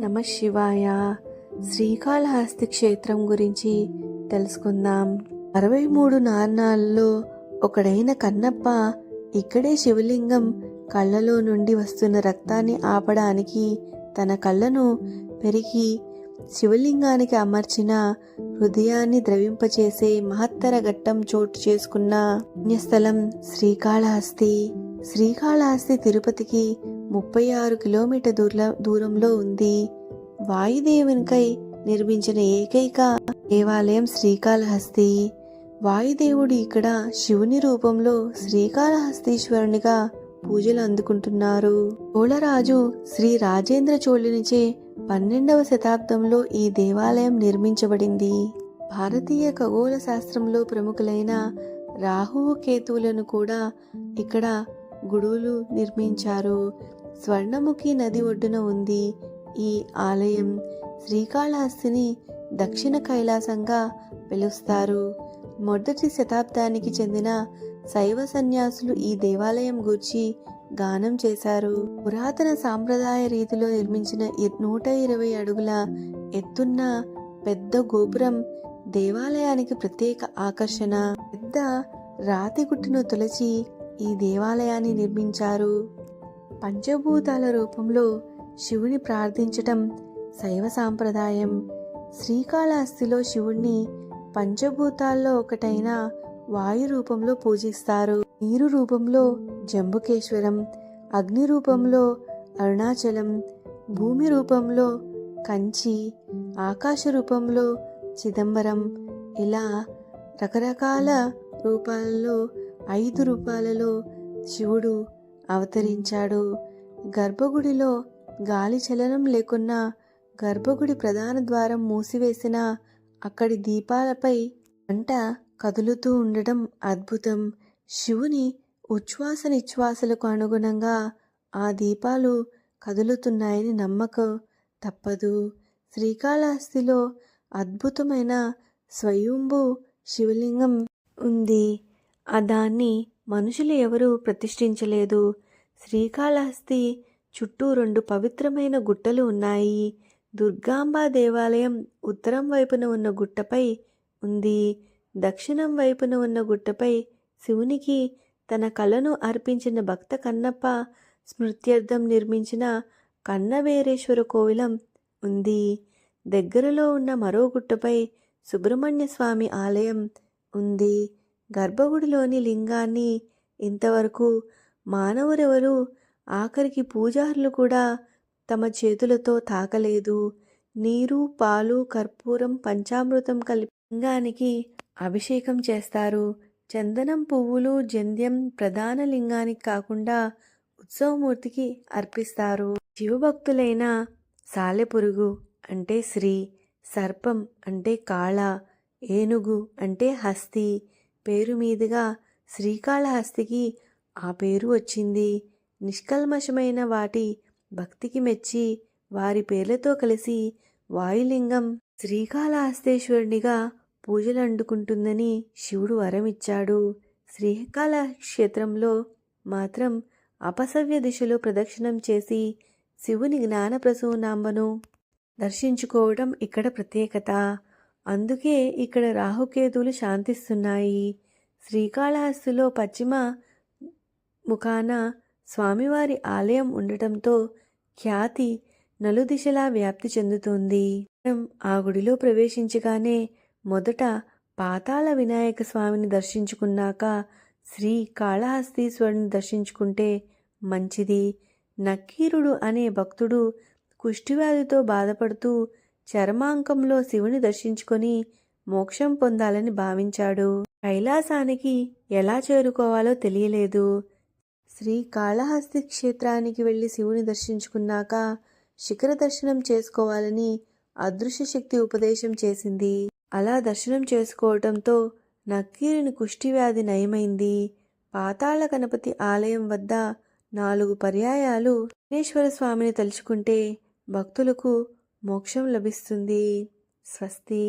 నమః శివాయ. శ్రీకాళహస్తి క్షేత్రం గురించి తెలుసుకుందాం. 63 నారణాలలో ఒకడైన కన్నప్ప ఇక్కడే శివలింగం కళ్ళలో నుండి వస్తున్న రక్తాన్ని ఆపడానికి తన కళ్ళను పెరిగి శివలింగానికి అమర్చిన హృదయాన్ని ద్రవింపచేసే మహత్తర ఘట్టం చోటు చేసుకున్న పుణ్యస్థలం శ్రీకాళహస్తి. శ్రీకాళహస్తి తిరుపతికి 36 కిలోమీటర్ల దూరంలో ఉంది. వాయుదేవునికై నిర్మించిన ఏకైక దేవాలయం శ్రీకాళహస్తి. వాయుదేవుడు ఇక్కడ శివుని రూపంలో శ్రీకాళహస్తీశ్వరునిగా పూజలు అందుకుంటున్నారు. చోళరాజు శ్రీ రాజేంద్ర చోళునిచే 12వ శతాబ్దంలో ఈ దేవాలయం నిర్మించబడింది. భారతీయ ఖగోళ శాస్త్రంలో ప్రముఖులైన రాహువు కేతువులను కూడా ఇక్కడ గుడులు నిర్మించారు. స్వర్ణముఖి నది ఒడ్డున ఉంది ఈ ఆలయం. శ్రీకాళహస్తిని దక్షిణ కైలాసంగా పిలుస్తారు. మొదటి శతాబ్దానికి చెందిన శైవ సన్యాసులు ఈ దేవాలయం గూర్చి గానం చేశారు. పురాతన సాంప్రదాయ రీతిలో నిర్మించిన 120 అడుగుల ఎత్తున్న పెద్ద గోపురం దేవాలయానికి ప్రత్యేక ఆకర్షణ. పెద్ద రాతి గుట్టును తొలచి ఈ దేవాలయాన్ని నిర్మించారు. పంచభూతాల రూపంలో శివుని ప్రార్థించటం శైవ సాంప్రదాయం. శ్రీకాళహస్తిలో శివుణ్ణి పంచభూతాల్లో ఒకటైన వాయు రూపంలో పూజిస్తారు. నీరు రూపంలో జంబుకేశ్వరం, అగ్ని రూపంలో అరుణాచలం, భూమి రూపంలో కంచి, ఆకాశ రూపంలో చిదంబరం, ఇలా రకరకాల రూపాలలో 5 రూపాలలో శివుడు అవతరించాడు. గర్భగుడిలో గాలి చలనం లేకున్నా గర్భగుడి ప్రధాన ద్వారం మూసివేసిన అక్కడి దీపాలపై మంట కదులుతూ ఉండడం అద్భుతం. శివుని ఉచ్ఛ్వాస నిశ్వాసలకు అనుగుణంగా ఆ దీపాలు కదులుతున్నాయని నమ్మకం తప్పదు. శ్రీకాళహస్తిలో అద్భుతమైన స్వయంభూ శివలింగం ఉంది. దాన్ని మనుషులు ఎవరూ ప్రతిష్ఠించలేదు. శ్రీకాళహస్తి చుట్టూ 2 పవిత్రమైన గుట్టలు ఉన్నాయి. దుర్గాంబ దేవాలయం ఉత్తరం వైపున ఉన్న గుట్టపై ఉంది. దక్షిణం వైపున ఉన్న గుట్టపై శివునికి తన కళను అర్పించిన భక్త కన్నప్ప స్మృత్యర్థం నిర్మించిన కన్నవేరేశ్వర కోవిలం ఉంది. దగ్గరలో ఉన్న మరో గుట్టపై సుబ్రహ్మణ్య స్వామి ఆలయం ఉంది. గర్భగుడిలోని లింగాన్ని ఇంతవరకు మానవురెవరూ, ఆఖరికి పూజారులు కూడా తమ చేతులతో తాకలేదు. నీరు, పాలు, కర్పూరం, పంచామృతం కలిపి లింగానికి అభిషేకం చేస్తారు. చందనం, పువ్వులు, జంధ్యం ప్రధాన లింగానికి కాకుండా ఉత్సవమూర్తికి అర్పిస్తారు. శివభక్తులైన సాలెపురుగు అంటే శ్రీ, సర్పం అంటే కాళ, ఏనుగు అంటే హస్తి పేరు మీదుగా శ్రీకాళహస్తికి ఆ పేరు వచ్చింది. నిష్కల్మషమైన వాటి భక్తికి మెచ్చి వారి పేర్లతో కలిసి వాయులింగం శ్రీకాళహస్తేశ్వరునిగా పూజలు అందుకుంటుందని శివుడు వరమిచ్చాడు. శ్రీకాళక్షేత్రంలో మాత్రం అపసవ్య దిశలో ప్రదక్షిణం చేసి శివుని జ్ఞానప్రసూనాంబను దర్శించుకోవడం ఇక్కడ ప్రత్యేకత. అందుకే ఇక్కడ రాహుకేతువులు శాంతిస్తున్నాయి. శ్రీకాళహస్తిలో పశ్చిమ ముఖాన స్వామివారి ఆలయం ఉండటంతో ఖ్యాతి నలుదిశలా వ్యాప్తి చెందుతోంది. ఆ గుడిలో ప్రవేశించగానే మొదట పాతాళ వినాయక స్వామిని దర్శించుకున్నాక శ్రీకాళహస్తీశ్వరుని దర్శించుకుంటే మంచిది. నక్కీరుడు అనే భక్తుడు కుష్ఠవ్యాధితో బాధపడుతూ చర్మాంకంలో శివుని దర్శించుకొని మోక్షం పొందాలని భావించాడు. కైలాసానికి ఎలా చేరుకోవాలో తెలియలేదు. శ్రీకాళహస్తి క్షేత్రానికి వెళ్లి శివుని దర్శించుకున్నాక శిఖర దర్శనం చేసుకోవాలని అదృశ్య శక్తి ఉపదేశం చేసింది. అలా దర్శనం చేసుకోవటంతో నక్కీరుని కుష్ఠవ్యాధి నయమైంది. పాతాళ గణపతి ఆలయం వద్ద 4 పర్యాయాలు విఘ్నేశ్వర స్వామిని తలుచుకుంటే భక్తులకు మోక్షం లభిస్తుంది. స్వస్తి.